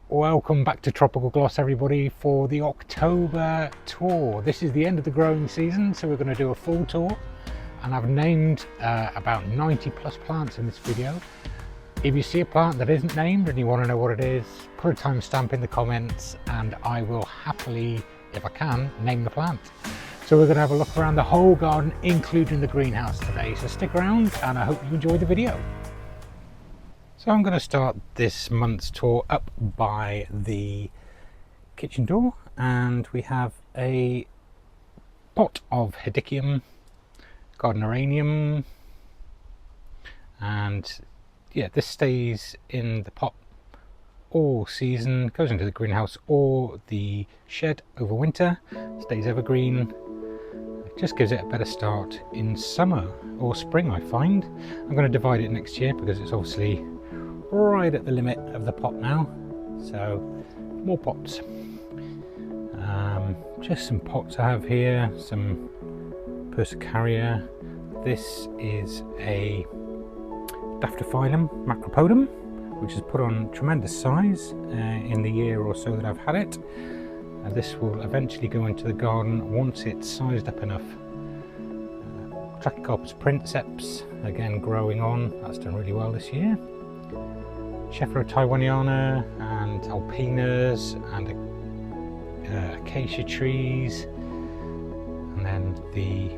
Welcome back to Tropical Gloss, everybody, for the October tour. This is the end of the growing season, so we're going to do a full tour, and I've named about 90 plus plants in this video. If you see a plant that isn't named and you want to know what it is, put a timestamp in the comments and I will happily, if I can, name the plant. So we're going to have a look around the whole garden, including the greenhouse today, so stick around and I hope you enjoy the video. So I'm going to start this month's tour up by the kitchen door, and we have a pot of Hedychium, Gardneranium, and yeah, this stays in the pot all season, goes into the greenhouse or the shed over winter, stays evergreen. It just gives it a better start in summer or spring, I find. I'm going to divide it next year because it's obviously right at the limit of the pot now, so more pots. Just some pots I have here, some Persicaria. This is a Daftophyllum macropodum, which has put on tremendous size in the year or so that I've had it. This will eventually go into the garden once it's sized up enough. Trachycarpus princeps, again growing on, that's done really well this year. Scheffera taiwaniana and alpinas and acacia trees, and then the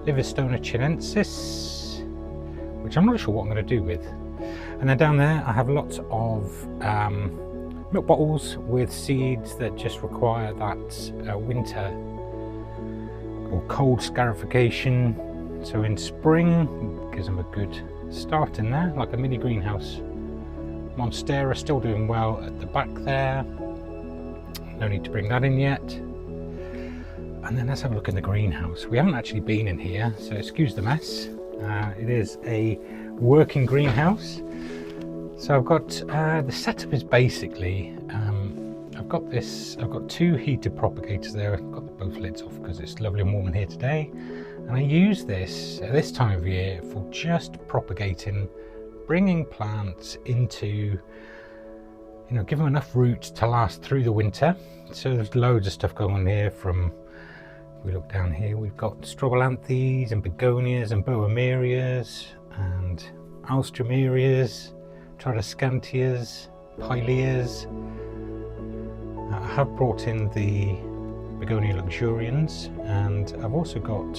Livistona chinensis, which I'm not sure what I'm going to do with. And then down there I have lots of milk bottles with seeds that just require that winter or cold scarification. So in spring, gives them a good start in there, like a mini greenhouse. Monstera still doing well at the back there. No need to bring that in yet. And then let's have a look in the greenhouse. We haven't actually been in here, so excuse the mess. It is a working greenhouse. So I've got the setup is basically I've got two heated propagators there. I've got both lids off because it's lovely and warm in here today, and I use this at this time of year for just propagating, bringing plants into, give them enough roots to last through the winter. So there's loads of stuff going on here. From, if we look down here, we've got strobilanthes and begonias and boehmerias and alströmerias, tradescantias, pileas. I have brought in the begonia luxurians, and I've also got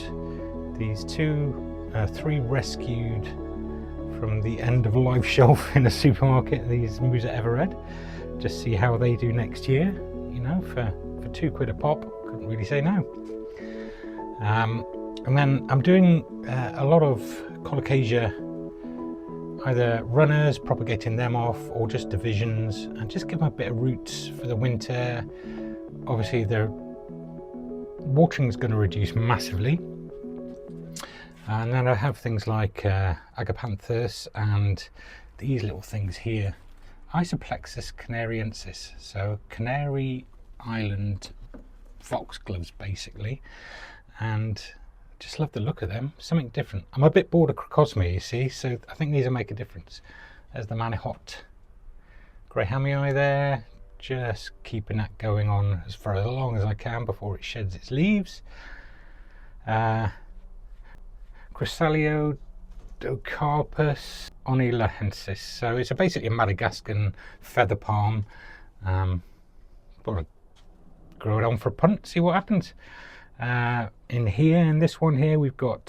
these three rescued from the end of life shelf in a supermarket, these Musa Everred. Just see how they do next year. For £2 a pop, couldn't really say no. And then I'm doing a lot of colocasia, either runners, propagating them off, or just divisions, and just give them a bit of roots for the winter. Obviously their watering is going to reduce massively. And then I have things like agapanthus and these little things here, Isoplexus canariensis, so Canary Island foxgloves basically, and just love the look of them, something different. I'm a bit bored of crocosmia, you see, so I think these will make a difference. There's the Manihot Grahamii there, just keeping that going on for as long as I can before it sheds its leaves. Chrysalio Docarpus onilahensis, so it's basically a Madagascan feather palm. Thought I'd grow it on for a punt, see what happens. In here, in this one here, we've got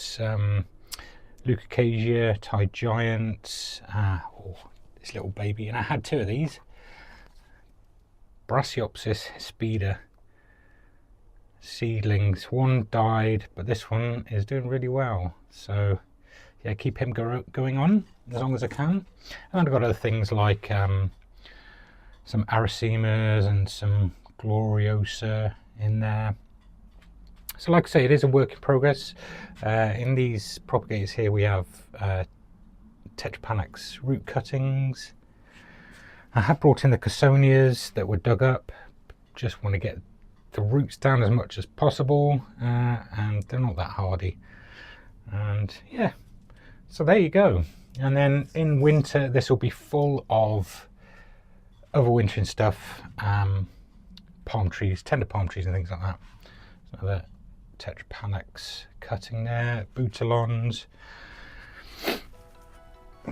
Leucocasia, Thai giant, this little baby, and I had two of these. Brassioopsis hispida seedlings. One died, but this one is doing really well. So yeah, keep him going on as long as I can. And I've got other things like some Aracemas and some Gloriosa in there. So like I say, it is a work in progress. In these propagators here we have Tetrapanax root cuttings. I have brought in the Cassonias that were dug up. Just want to get the roots down as much as possible, and they're not that hardy. And yeah, so there you go. And then in winter this will be full of overwintering stuff, palm trees, tender palm trees and things like that. So the tetrapanax cutting there, boutilons.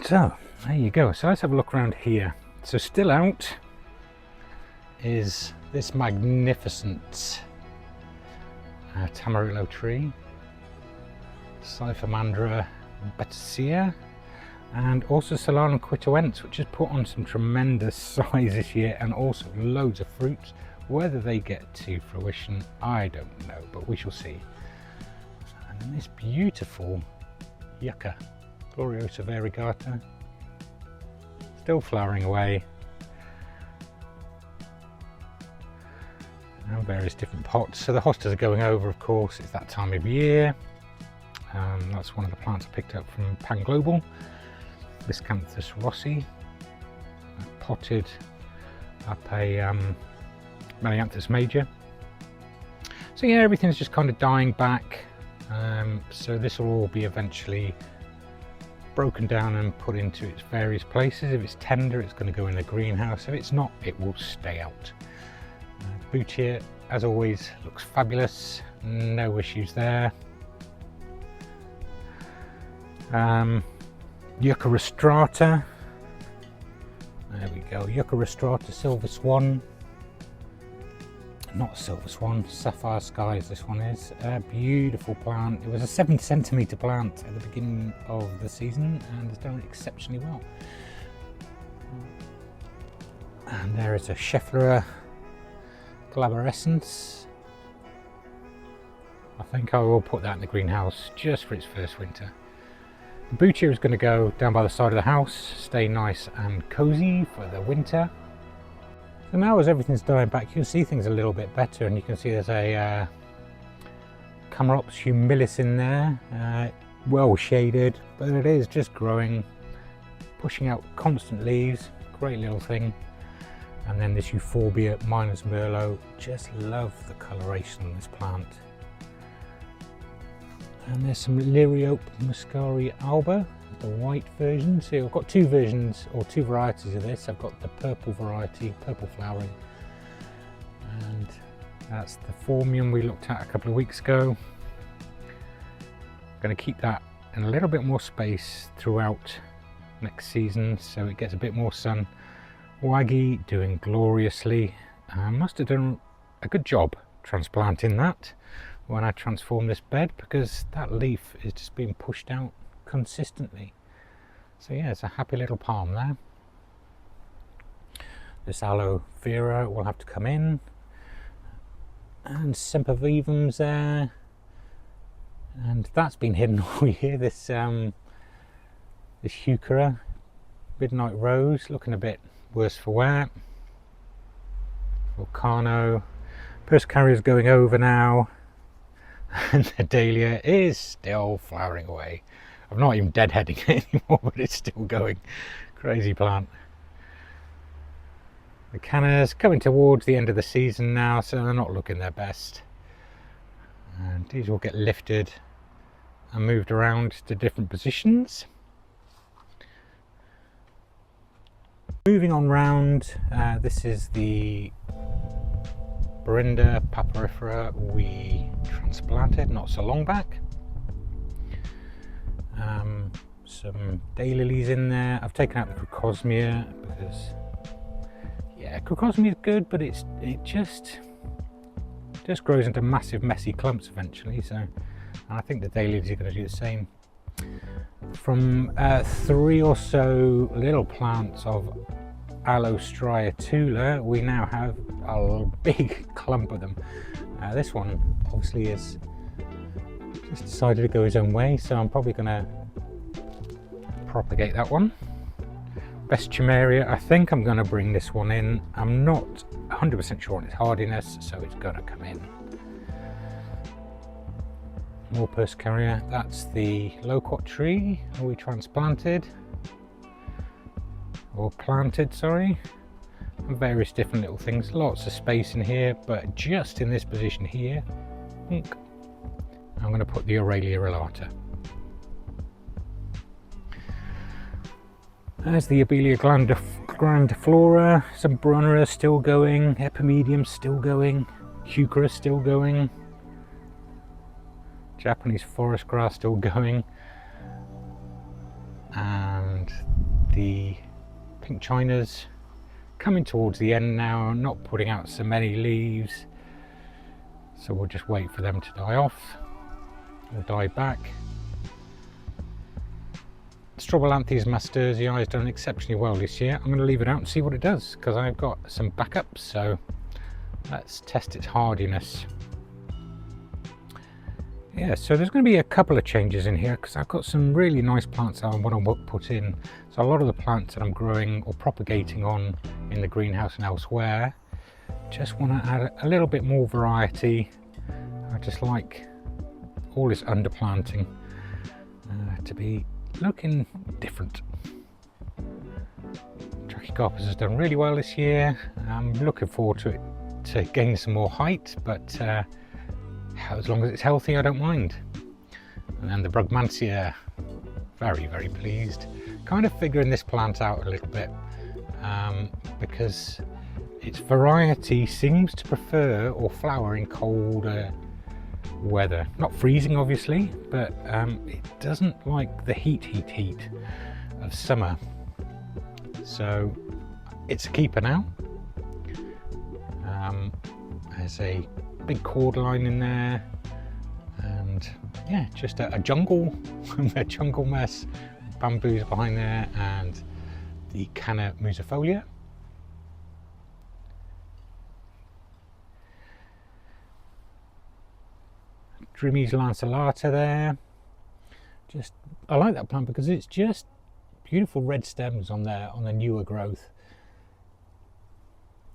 So there you go. So let's have a look around here. So still out is this magnificent Tamarillo tree, Cyphermandra bettacea, and also Solanum quitoense, which has put on some tremendous size this year, and also loads of fruits. Whether they get to fruition, I don't know, but we shall see. And then this beautiful yucca, Gloriosa variegata, still flowering away. And various different pots. So the hostas are going over, of course, it's that time of year. That's one of the plants I picked up from Pan Global, Miscanthus rossi. I potted up a Melianthus major. So yeah, everything's just kind of dying back. So this will all be eventually broken down and put into its various places. If it's tender, it's going to go in the greenhouse. If it's not, it will stay out. The boot here, as always, looks fabulous. No issues there. Yucca rostrata. There we go. Yucca rostrata, silver swan. Not silver swan, sapphire skies. This one is a beautiful plant. It was a 7cm plant at the beginning of the season and has done exceptionally well. And there is a Schefflera glaborescens. I think I will put that in the greenhouse just for its first winter. The boutia is going to go down by the side of the house, stay nice and cozy for the winter. So now as everything's dying back, you can see things a little bit better, and you can see there's a Camerops humilis in there, well shaded, but it is just growing, pushing out constant leaves, great little thing. And then this Euphorbia minus Merlot, just love the coloration on this plant. And there's some Liriope muscari alba, the white version. So I've got two versions, or two varieties of this. I've got the purple variety, purple flowering, and that's the Formium we looked at a couple of weeks ago. I'm going to keep that in a little bit more space throughout next season so it gets a bit more sun. Waggy doing gloriously. I must have done a good job transplanting that when I transformed this bed, because that leaf is just being pushed out consistently. So yeah, it's a happy little palm there. This aloe vera will have to come in, and sempervivum's there, and that's been hidden all year. This this heuchera, midnight rose, looking a bit worse for wear. Volcano, Persicaria's going over now, and the dahlia is still flowering away. I'm not even deadheading it anymore, but it's still going. Crazy plant. The cannas coming towards the end of the season now, so they're not looking their best. And these will get lifted and moved around to different positions. Moving on round, this is the Berinda papyrifera we transplanted not so long back. Some daylilies in there. I've taken out the Crocosmia because, yeah, Crocosmia is good, but it just grows into massive messy clumps eventually. So, and I think the daylilies are going to do the same. From 3 or so little plants of Aloe striatula, we now have a big clump of them. This one obviously is just decided to go his own way, so I'm probably going to propagate that one. Bestumeria, I think I'm going to bring this one in. I'm not 100% sure on its hardiness, so it's going to come in. More Persicaria, that's the loquat tree we transplanted, or planted, sorry, and various different little things. Lots of space in here, but just in this position here, I'm going to put the Aurelia relata. There's the Abelia grandiflora, some brunera still going, epimedium still going, heuchera still going, Japanese forest grass still going, and the pink chinas coming towards the end now, not putting out so many leaves, so we'll just wait for them to die off or die back. Strobilanthes mastersii has done exceptionally well this year. I'm going to leave it out and see what it does, because I've got some backups, so let's test its hardiness. Yeah, so there's going to be a couple of changes in here, because I've got some really nice plants that I want to put in. So a lot of the plants that I'm growing or propagating on in the greenhouse and elsewhere, just want to add a little bit more variety. I just like all this underplanting to be looking different. Trachycarpus has done really well this year. I'm looking forward to it to gain some more height, but as long as it's healthy, I don't mind. And then the Brugmansia, very, very pleased. Kind of figuring this plant out a little bit because its variety seems to prefer or flower in colder weather. Not freezing, obviously, but it doesn't like the heat of summer. So it's a keeper now. There's a big cordyline in there, and yeah, just a jungle, a jungle mess. Bamboos behind there, and the Canna musifolia. Drimys lanceolata there. Just, I like that plant because it's just beautiful red stems on there on the newer growth.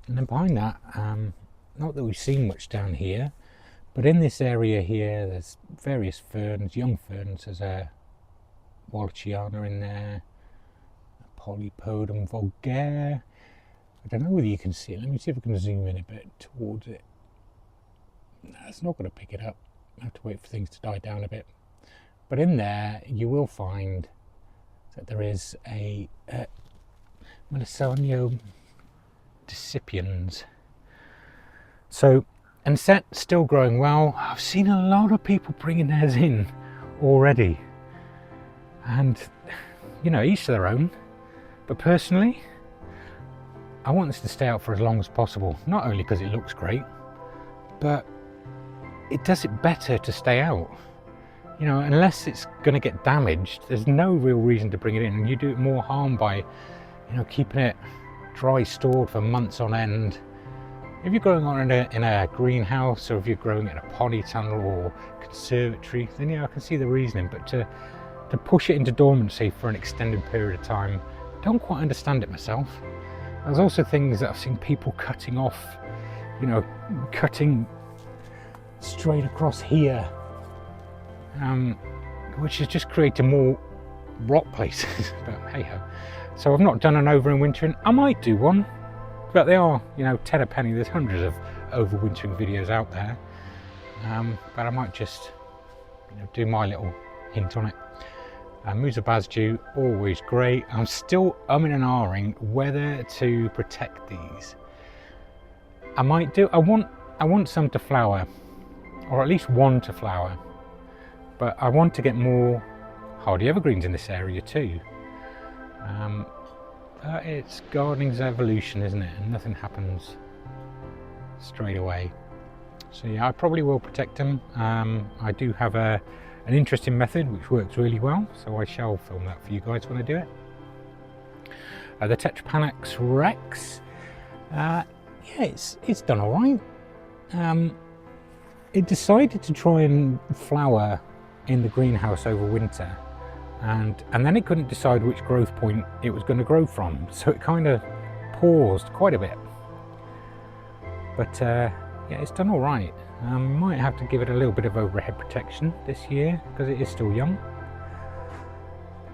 And then behind that, not that we've seen much down here, but in this area here, there's various ferns, young ferns. There's a Wallaceiana in there, a Polypodum vulgare. I don't know whether you can see it. Let me see if I can zoom in a bit towards it. No, it's not going to pick it up. I have to wait for things to die down a bit. But in there, you will find that there is a Melisonium decipiens. So, and set still growing well. I've seen a lot of people bringing theirs in already. And, you know, each to their own. But personally, I want this to stay out for as long as possible. Not only because it looks great, but it does it better to stay out. You know, unless it's going to get damaged, there's no real reason to bring it in. And you do it more harm by, you know, keeping it dry stored for months on end. If you're growing on in a greenhouse, or if you're growing it in a polytunnel or conservatory, then yeah, I can see the reasoning. But to push it into dormancy for an extended period of time, I don't quite understand it myself. There's also things that I've seen people cutting off, you know, cutting straight across here, which has just created more rock places. But hey ho. So I've not done an overwintering. I might do one, but they are, you know, 10 a penny. There's hundreds of overwintering videos out there, but I might just, you know, do my little hint on it. Musa Basju, always great. I'm still umming and ahhing whether to protect these. I might do. I want some to flower, or at least one to flower, but I want to get more hardy evergreens in this area too. It's gardening's evolution, isn't it? And nothing happens straight away. So yeah, I probably will protect them. I do have an interesting method which works really well, so I shall film that for you guys when I do it. The Tetrapanax Rex, yeah, it's done all right. It decided to try and flower in the greenhouse over winter, and then it couldn't decide which growth point it was going to grow from, so it kind of paused quite a bit. But yeah, it's done all right. Might have to give it a little bit of overhead protection this year because it is still young.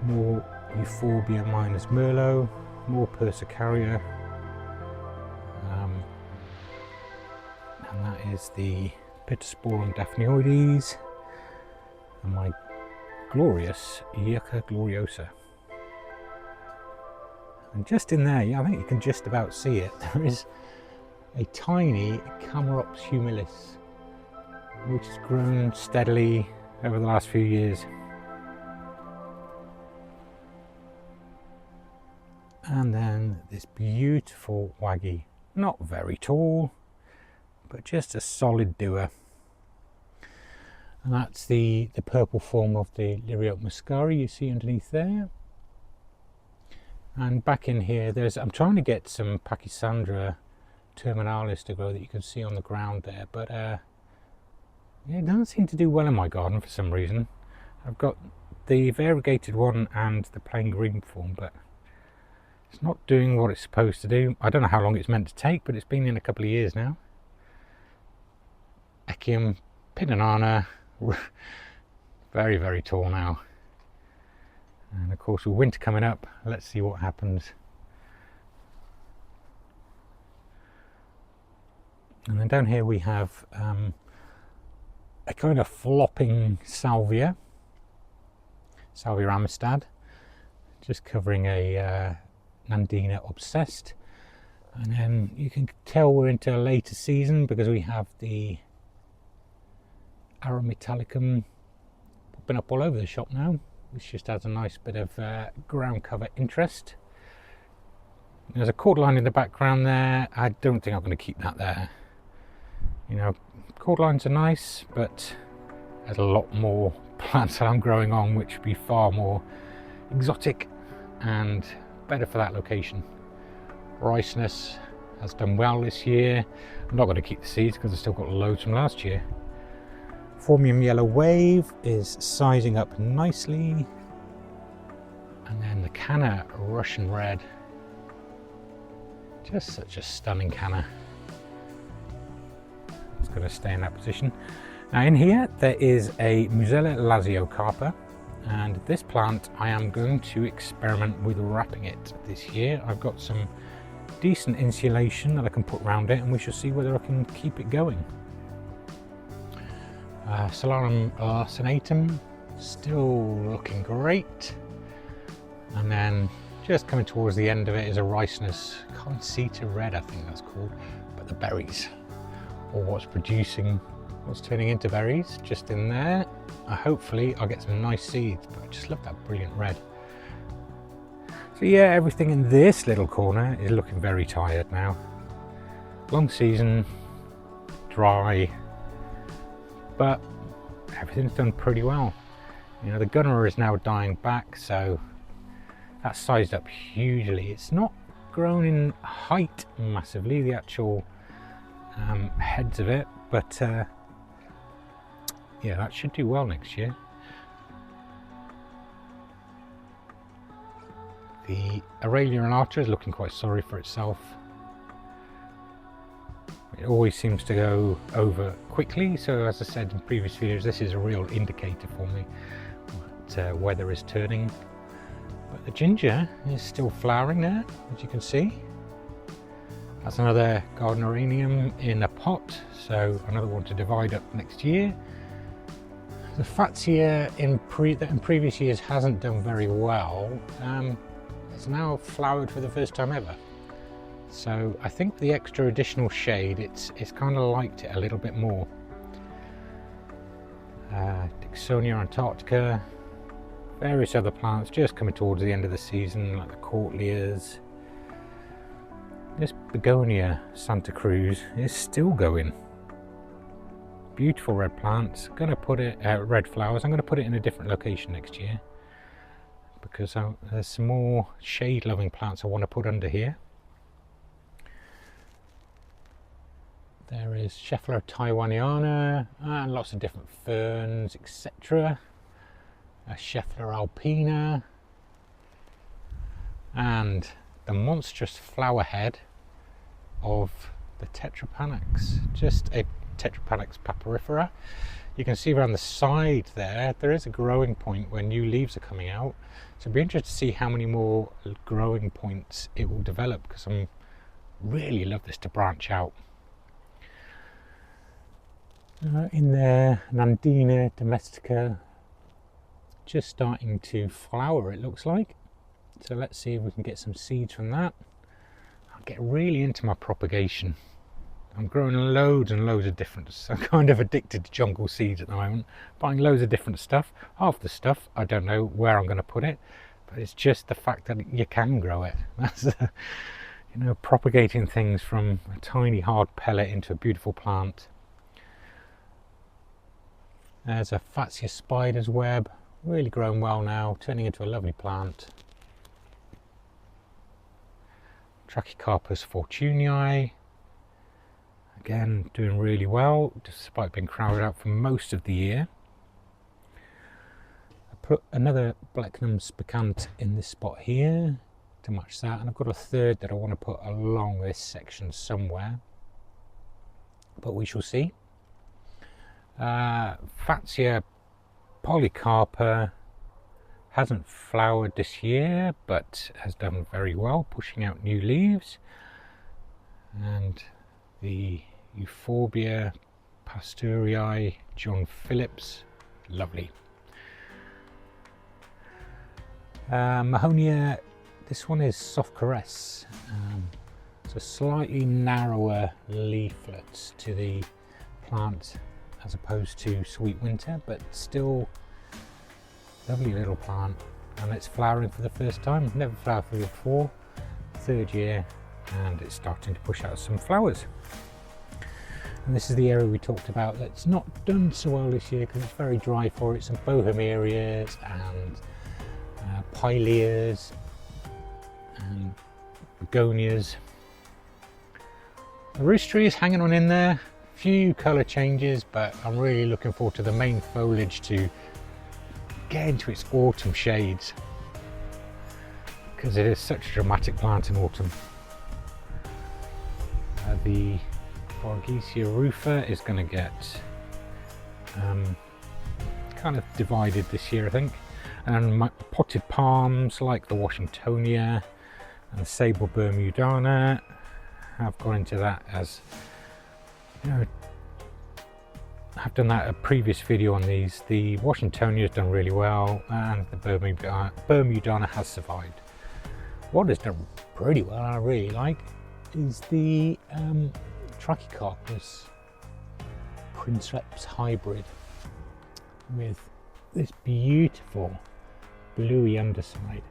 More Euphorbia minus Merlot, more Persicaria, and that is the Pittosporum daphneoides and my glorious Yucca gloriosa. And just in there, yeah, I think you can just about see it, there is a tiny Camerops humilis, which has grown steadily over the last few years. And then this beautiful waggy, not very tall, but just a solid doer. And that's the purple form of the Liriope muscari you see underneath there. And back in here, I'm trying to get some Pachysandra terminalis to grow that you can see on the ground there, but yeah, it doesn't seem to do well in my garden for some reason. I've got the variegated one and the plain green form, but it's not doing what it's supposed to do. I don't know how long it's meant to take, but it's been in a couple of years now. Echium pinanana, very, very tall now. And of course with winter coming up, let's see what happens. And then down here we have a kind of flopping Salvia Amistad, just covering a Nandina obsessed. And then you can tell we're into a later season because we have the Arometallicum popping up all over the shop now, which just adds a nice bit of ground cover interest. There's a cordyline in the background there. I don't think I'm going to keep that there. You know, cordylines are nice, but there's a lot more plants that I'm growing on which would be far more exotic and better for that location. Ricinus has done well this year. I'm not going to keep the seeds because I've still got loads from last year. Formium Yellow Wave is sizing up nicely. And then the Canna Russian Red. Just such a stunning canna. It's going to stay in that position. Now in here there is a Musella Laziocarpa, and this plant I am going to experiment with wrapping it this year. I've got some decent insulation that I can put around it, and we shall see whether I can keep it going. Solarum lacinatum, still looking great. And then just coming towards the end of it is a Ricinus Concita Red, I think that's called, but the berries, or what's turning into berries, just in there. Hopefully I'll get some nice seeds, but I just love that brilliant red. So yeah, everything in this little corner is looking very tired now. Long season, dry, but everything's done pretty well. You know, the gunner is now dying back, so that's sized up hugely. It's not grown in height massively, the actual heads of it, but yeah, that should do well next year. The Aurelia Alata is looking quite sorry for itself. It always seems to go over quickly, so as I said in previous videos, this is a real indicator for me that weather is turning. But the ginger is still flowering there, as you can see. That's another Gardneranium in a pot, so another one to divide up next year. The Fatsia in previous years hasn't done very well. It's now flowered for the first time ever. So I think the extra additional shade, it's kind of liked it a little bit more. Dixonia antarctica, various other plants just coming towards the end of the season, like the Courtlias. This Begonia Santa Cruz is still going. Beautiful red plants. Going to put it red flowers. I'm going to put it in a different location next year because there's some more shade-loving plants I want to put under here. There is Scheffler Taiwaniana and lots of different ferns, etc. A Scheffler alpina and the monstrous flower head of the Tetrapanax, just a Tetrapanax papyrifera. You can see around the side there is a growing point where new leaves are coming out, so it'll be interesting to see how many more growing points it will develop, because I really love this to branch out. In there, Nandina domestica, just starting to flower, it looks like. So let's see if we can get some seeds from that. I'll get really into my propagation. I'm growing loads and loads of different, I'm kind of addicted to jungle seeds at the moment, buying loads of different stuff. Half the stuff I don't know where I'm going to put it, but it's just the fact that you can grow it. That's you know, propagating things from a tiny hard pellet into a beautiful plant. There's a Fatsia spider's web, really growing well now, turning into a lovely plant. Trachycarpus fortunei, again doing really well despite being crowded out for most of the year. I put another Blechnum spicant in this spot here to match that, and I've got a third that I want to put along this section somewhere, but we shall see. Fatsia polycarpa hasn't flowered this year but has done very well, pushing out new leaves. And the Euphorbia Pasteurei John Phillips, lovely. Mahonia, this one is soft caress, so slightly narrower leaflets to the plant as opposed to Sweet Winter, but still lovely little plant, and it's flowering for the first time. Never flowered before, third year, and it's starting to push out some flowers. And this is the area we talked about that's not done so well this year because it's very dry for it. Some bohemias and pileas and begonias. The rooster is hanging on in there. Few colour changes, but I'm really looking forward to the main foliage to get into its autumn shades, because it is such a dramatic plant in autumn. The Borgesia rufa is going to get kind of divided this year, I think. And my potted palms like the Washingtonia and the Sable Bermudana have gone into that, as you know, I've done that a previous video on these. The Washingtonia has done really well, and the Bermudana has survived. What has done pretty well, I really like, is the Trachycarpus Princeps hybrid with this beautiful bluey underside.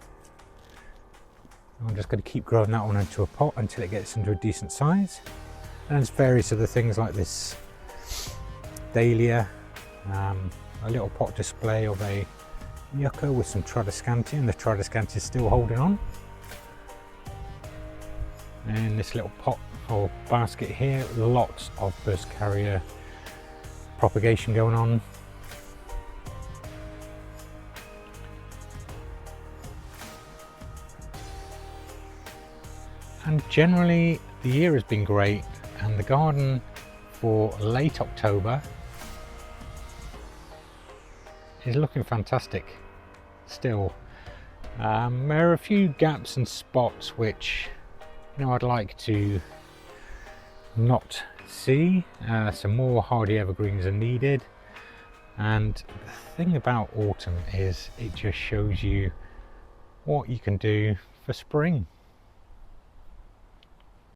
I'm just going to keep growing that one into a pot until it gets into a decent size. And there's various other things like this dahlia, a little pot display of a yucca with some Tradescantia, the Tradescantia is still holding on. And this little pot or basket here, lots of burst carrier propagation going on. And generally the year has been great, and the garden for late October is looking fantastic still. There are a few gaps and spots which, you know, I'd like to not see. Some more hardy evergreens are needed, and the thing about autumn is it just shows you what you can do for spring.